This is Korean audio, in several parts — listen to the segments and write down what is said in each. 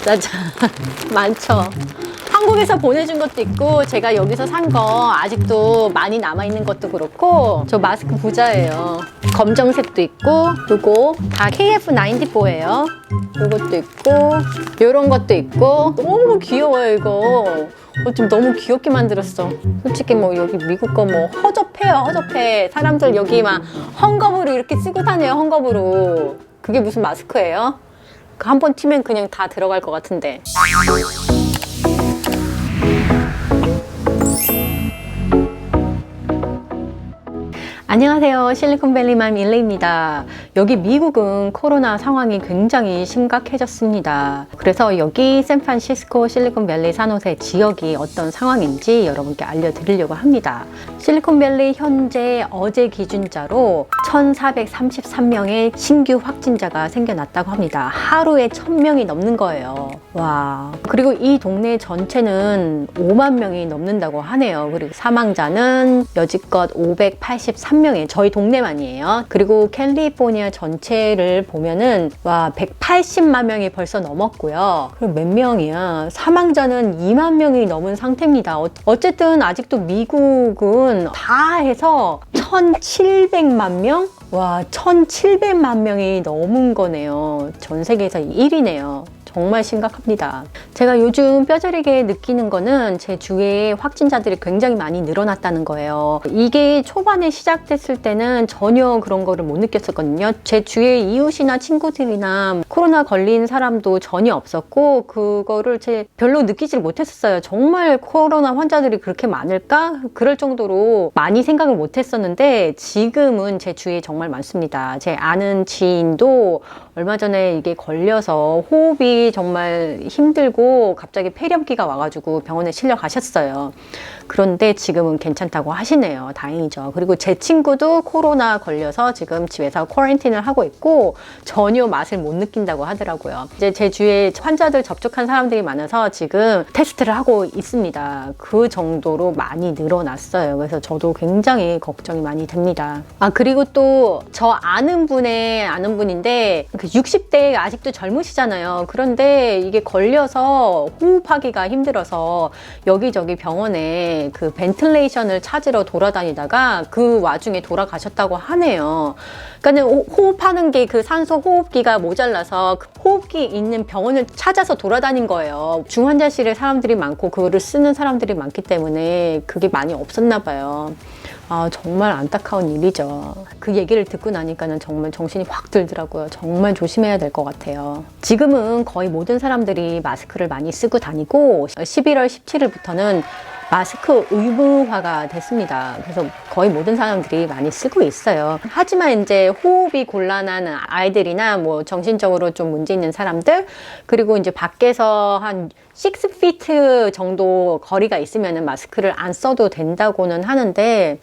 짜잔. 많죠. 한국에서 보내준 것도 있고 제가 여기서 산 거 아직도 많이 남아있는 것도 그렇고 저 마스크 부자예요. 검정색도 있고 요거 다 KF94예요. 요것도 있고 요런 것도 있고 너무 귀여워요 이거. 좀 너무 귀엽게 만들었어. 솔직히 뭐 여기 미국 거 뭐 허접해요 허접해. 사람들 여기 막 헝겊으로 이렇게 쓰고 다녀요 헝겊으로. 그게 무슨 마스크예요? 한 번 튀면 그냥 다 들어갈 것 같은데. 안녕하세요. 실리콘밸리맘 일레입니다. 여기 미국은 코로나 상황이 굉장히 심각해졌습니다. 그래서 여기 샌프란시스코 실리콘밸리 산호세 지역이 어떤 상황인지 여러분께 알려드리려고 합니다. 실리콘밸리 현재 어제 기준자로 1,433명의 신규 확진자가 생겨났다고 합니다. 하루에 1,000명이 넘는 거예요. 와. 그리고 이 동네 전체는 5만 명이 넘는다고 하네요. 그리고 사망자는 여지껏 583명이 저희 동네만이에요. 그리고 캘리포니아 전체를 보면은 와 180만 명이 벌써 넘었고요. 그리고 몇 명이야? 사망자는 2만 명이 넘은 상태입니다. 어쨌든 아직도 미국은 다 해서 1,700만 명? 와 1,700만 명이 넘은 거네요. 전 세계에서 1위네요. 정말 심각합니다. 제가 요즘 뼈저리게 느끼는 거는 제 주위에 확진자들이 굉장히 많이 늘어났다는 거예요. 이게 초반에 시작됐을 때는 전혀 그런 거를 못 느꼈었거든요. 제 주위에 이웃이나 친구들이나 코로나 걸린 사람도 전혀 없었고 그거를 별로 느끼질 못했었어요. 정말 코로나 환자들이 그렇게 많을까? 그럴 정도로 많이 생각을 못했었는데 지금은 제 주위에 정말 많습니다. 제 아는 지인도 얼마 전에 이게 걸려서 호흡이 정말 힘들고 갑자기 폐렴기가 와가지고 병원에 실려 가셨어요. 그런데 지금은 괜찮다고 하시네요. 다행이죠. 그리고 제 친구도 코로나 걸려서 지금 집에서 쿼런틴을 하고 있고 전혀 맛을 못 느낀다고 하더라고요. 이제 제 주위에 환자들 접촉한 사람들이 많아서 지금 테스트를 하고 있습니다. 그 정도로 많이 늘어났어요. 그래서 저도 굉장히 걱정이 많이 됩니다. 그리고 또 저 아는 분인데 60대 아직도 젊으시잖아요. 그런데 이게 걸려서 호흡하기가 힘들어서 여기저기 병원에 그 벤틸레이션을 찾으러 돌아다니다가 그 와중에 돌아가셨다고 하네요. 그러니까 호흡하는 게 그 산소 호흡기가 모자라서 그 호흡기 있는 병원을 찾아서 돌아다닌 거예요. 중환자실에 사람들이 많고 그거를 쓰는 사람들이 많기 때문에 그게 많이 없었나 봐요. 정말 안타까운 일이죠. 그 얘기를 듣고 나니까는 정말 정신이 확 들더라고요. 정말 조심해야 될 것 같아요. 지금은 거의 모든 사람들이 마스크를 많이 쓰고 다니고 11월 17일부터는 마스크 의무화가 됐습니다. 그래서 거의 모든 사람들이 많이 쓰고 있어요. 하지만 이제 호흡이 곤란한 아이들이나 뭐 정신적으로 좀 문제 있는 사람들, 그리고 이제 밖에서 한 6feet 정도 거리가 있으면 마스크를 안 써도 된다고는 하는데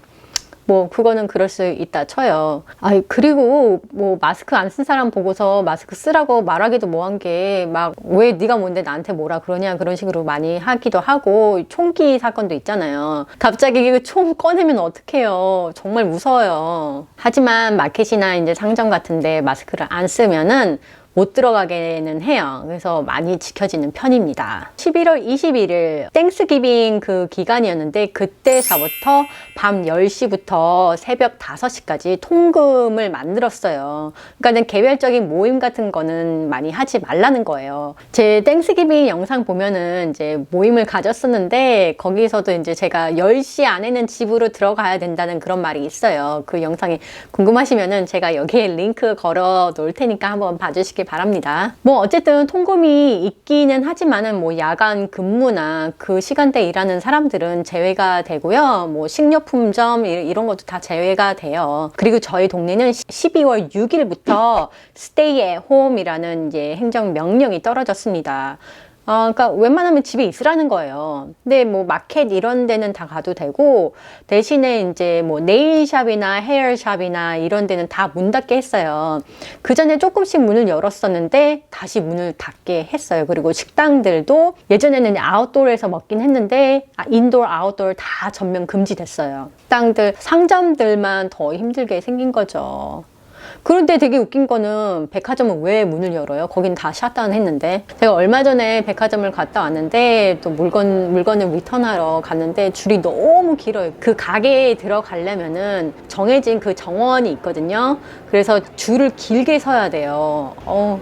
뭐 그거는 그럴 수 있다 쳐요. 그리고 뭐 마스크 안 쓴 사람 보고서 마스크 쓰라고 말하기도 뭐한 게 막 왜 네가 뭔데 나한테 뭐라 그러냐 그런 식으로 많이 하기도 하고 총기 사건도 있잖아요. 갑자기 총 꺼내면 어떡해요. 정말 무서워요. 하지만 마켓이나 이제 상점 같은데 마스크를 안 쓰면은 못 들어가게는 해요. 그래서 많이 지켜지는 편입니다. 11월 21일 땡스기빙 그 기간이었는데 그때서부터 밤 10시부터 새벽 5시까지 통금을 만들었어요. 그러니까 개별적인 모임 같은 거는 많이 하지 말라는 거예요. 제 땡스기빙 영상 보면은 이제 모임을 가졌었는데 거기서도 이제 제가 10시 안에는 집으로 들어가야 된다는 그런 말이 있어요. 그 영상이 궁금하시면은 제가 여기에 링크 걸어 놓을 테니까 한번 봐주시기 바랍니다. 뭐 어쨌든 통금이 있기는 하지만은 뭐 야간 근무나 그 시간대 일하는 사람들은 제외가 되고요. 뭐 식료품점 이런 것도 다 제외가 돼요. 그리고 저희 동네는 12월 6일부터 Stay at Home이라는 이제 행정 명령이 떨어졌습니다. 그러니까 웬만하면 집에 있으라는 거예요. 근데 뭐 마켓 이런 데는 다 가도 되고 대신에 이제 뭐 네일샵이나 헤어샵이나 이런 데는 다 문 닫게 했어요. 그 전에 조금씩 문을 열었었는데 다시 문을 닫게 했어요. 그리고 식당들도 예전에는 아웃도어에서 먹긴 했는데 인도어, 아웃도어 다 전면 금지됐어요. 식당들, 상점들만 더 힘들게 생긴 거죠. 그런데 되게 웃긴 거는 백화점은 왜 문을 열어요? 거긴 다 샷다운 했는데. 제가 얼마 전에 백화점을 갔다 왔는데 또 물건을 리턴하러 갔는데 줄이 너무 길어요. 그 가게에 들어가려면은 정해진 그 정원이 있거든요. 그래서 줄을 길게 서야 돼요.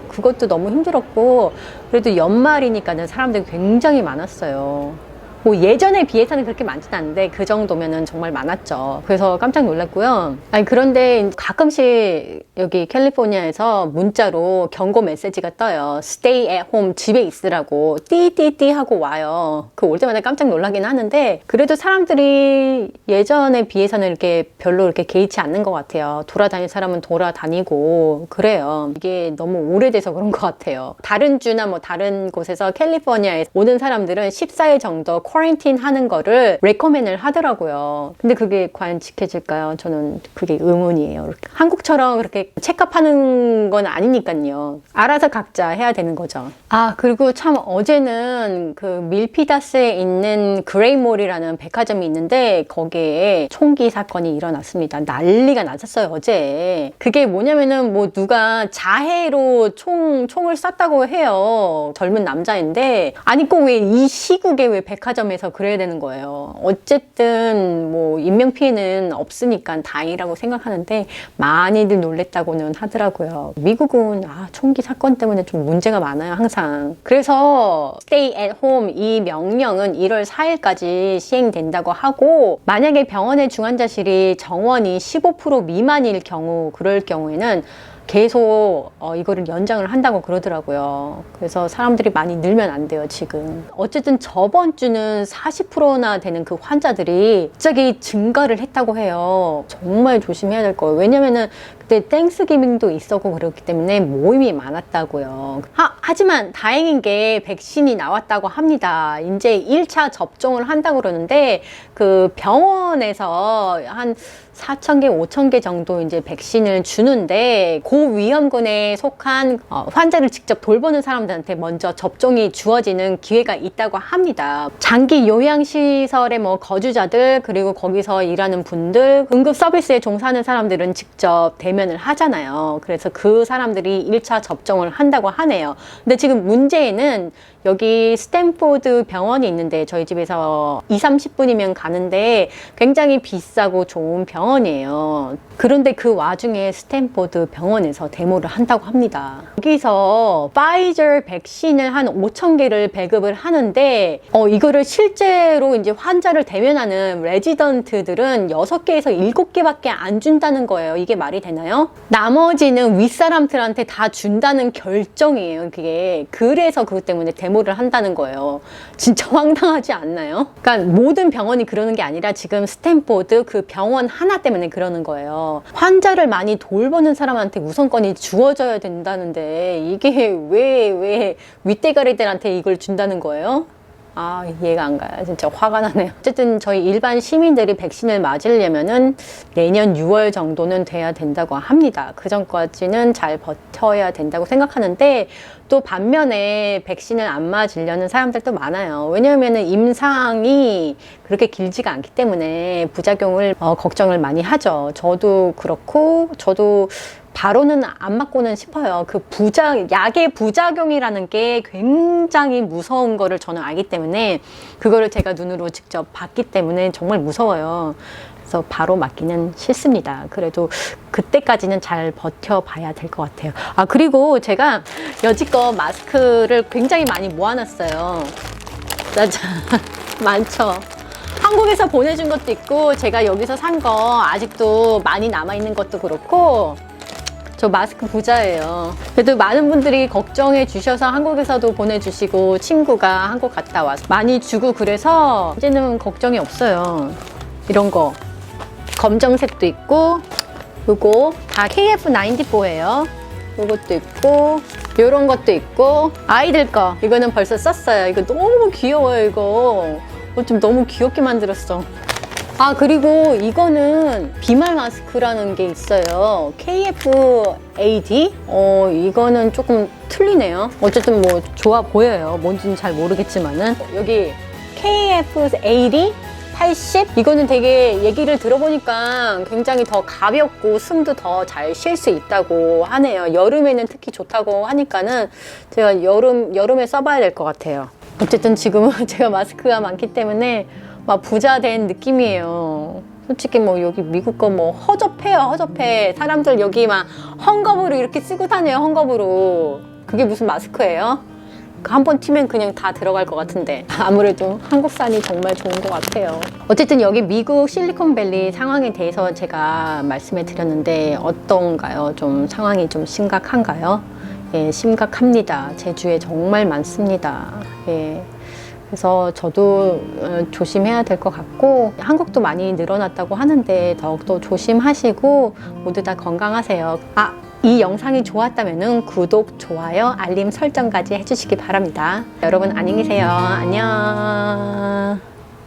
그것도 너무 힘들었고, 그래도 연말이니까는 사람들이 굉장히 많았어요. 뭐 예전에 비해서는 그렇게 많진 않은데 그 정도면은 정말 많았죠. 그래서 깜짝 놀랐고요. 아니 그런데 가끔씩 여기 캘리포니아에서 문자로 경고 메시지가 떠요. Stay at home, 집에 있으라고 띠띠띠 하고 와요. 그 올 때마다 깜짝 놀라긴 하는데 그래도 사람들이 예전에 비해서는 이렇게 별로 이렇게 개의치 않는 것 같아요. 돌아다닐 사람은 돌아다니고 그래요. 이게 너무 오래돼서 그런 것 같아요. 다른 주나 뭐 다른 곳에서 캘리포니아에 오는 사람들은 14일 정도 쿼런틴 하는 거를 레코멘을 하더라고요. 근데 그게 과연 지켜질까요? 저는 그게 의문이에요. 한국처럼 그렇게 체크업하는 건 아니니까요. 알아서 각자 해야 되는 거죠. 아, 그리고 참 어제는 그 밀피다스에 있는 그레이몰이라는 백화점이 있는데 거기에 총기 사건이 일어났습니다. 난리가 났었어요, 어제. 그게 뭐냐면은 뭐 누가 자해로 총을 쐈다고 해요. 젊은 남자인데 아니 꼭 왜 이 시국에 왜 백화점에서 그래야 되는 거예요. 어쨌든 뭐 인명피해는 없으니까 다행이라고 생각하는데 많이들 놀랬다고는 하더라고요. 미국은 총기 사건 때문에 좀 문제가 많아요, 항상. 그래서 Stay at home 이 명령은 1월 4일까지 시행된다고 하고 만약에 병원의 중환자실이 정원이 15% 미만일 경우 그럴 경우에는 계속 이거를 연장을 한다고 그러더라고요. 그래서 사람들이 많이 늘면 안 돼요, 지금. 어쨌든 저번 주는 40%나 되는 그 환자들이 갑자기 증가를 했다고 해요. 정말 조심해야 될 거예요. 왜냐면은 그때 땡스기빙도 있었고 그렇기 때문에 모임이 많았다고요. 하지만 다행인 게 백신이 나왔다고 합니다. 이제 1차 접종을 한다고 그러는데 그 병원에서 한 4,000개, 5,000개 정도 이제 백신을 주는데 고위험군에 속한 환자를 직접 돌보는 사람들한테 먼저 접종이 주어지는 기회가 있다고 합니다. 장기 요양시설의 뭐 거주자들 그리고 거기서 일하는 분들 응급 서비스에 종사하는 사람들은 직접 대면을 하잖아요. 그래서 그 사람들이 1차 접종을 한다고 하네요. 근데 지금 문제는 여기 스탠포드 병원이 있는데 저희 집에서 20-30분이면 가는데 굉장히 비싸고 좋은 병원이에요. 그런데 그 와중에 스탠포드 병원에서 데모를 한다고 합니다. 여기서 파이저 백신을 한 5,000개를 배급을 하는데 이거를 실제로 이제 환자를 대면하는 레지던트들은 6개에서 7개밖에 안 준다는 거예요. 이게 말이 되나요? 나머지는 윗사람들한테 다 준다는 결정이에요. 그게. 그래서 그것 때문에 데모를 한다는 거예요. 진짜 황당하지 않나요? 그러니까 모든 병원이 그러는 게 아니라 지금 스탠포드 그 병원 하나 때문에 그러는 거예요. 환자를 많이 돌보는 사람한테 우선권이 주어져야 된다는데 이게 왜 윗대가리들한테 이걸 준다는 거예요? 이해가 안 가요. 진짜 화가 나네요. 어쨌든 저희 일반 시민들이 백신을 맞으려면은 내년 6월 정도는 돼야 된다고 합니다. 그 전까지는 잘 버텨야 된다고 생각하는데 또 반면에 백신을 안 맞으려는 사람들도 많아요. 왜냐하면은 임상이 그렇게 길지가 않기 때문에 부작용을 걱정을 많이 하죠. 저도 그렇고 저도 바로는 안 맞고는 싶어요. 그 약의 부작용이라는 게 굉장히 무서운 거를 저는 알기 때문에 그거를 제가 눈으로 직접 봤기 때문에 정말 무서워요. 그래서 바로 맞기는 싫습니다. 그래도 그때까지는 잘 버텨봐야 될 것 같아요. 그리고 제가 여지껏 마스크를 굉장히 많이 모아놨어요. 짜잔. 많죠. 한국에서 보내준 것도 있고 제가 여기서 산 거 아직도 많이 남아있는 것도 그렇고 저 마스크 부자예요. 그래도 많은 분들이 걱정해 주셔서 한국에서도 보내주시고 친구가 한국 갔다 와서 많이 주고 그래서 이제는 걱정이 없어요. 이런 거 검정색도 있고 요거 다 KF94예요. 요것도 있고 요런 것도 있고 아이들 거 이거는 벌써 썼어요. 이거 너무 귀여워요. 이거 좀 너무 귀엽게 만들었어. 그리고 이거는 비말 마스크라는 게 있어요. KF80. 이거는 조금 틀리네요. 어쨌든 뭐 좋아 보여요. 뭔지는 잘 모르겠지만은. 여기 KF80 80? 이거는 되게 얘기를 들어보니까 굉장히 더 가볍고 숨도 더 잘 쉴 수 있다고 하네요. 여름에는 특히 좋다고 하니까는 제가 여름에 써봐야 될 것 같아요. 어쨌든 지금은 제가 마스크가 많기 때문에 막 부자 된 느낌이에요. 솔직히 뭐 여기 미국 거 뭐 허접해요, 허접해. 사람들 여기 막 헝겊으로 이렇게 쓰고 다녀요, 헝겊으로. 그게 무슨 마스크예요? 한 번 튀면 그냥 다 들어갈 것 같은데 아무래도 한국산이 정말 좋은 것 같아요. 어쨌든 여기 미국 실리콘밸리 상황에 대해서 제가 말씀해 드렸는데 어떤가요? 좀 상황이 좀 심각한가요? 예, 심각합니다. 제주에 정말 많습니다. 예. 그래서 저도 조심해야 될 것 같고 한국도 많이 늘어났다고 하는데 더욱더 조심하시고 모두 다 건강하세요. 이 영상이 좋았다면 구독, 좋아요, 알림 설정까지 해주시기 바랍니다. 여러분 안녕히 계세요. 안녕.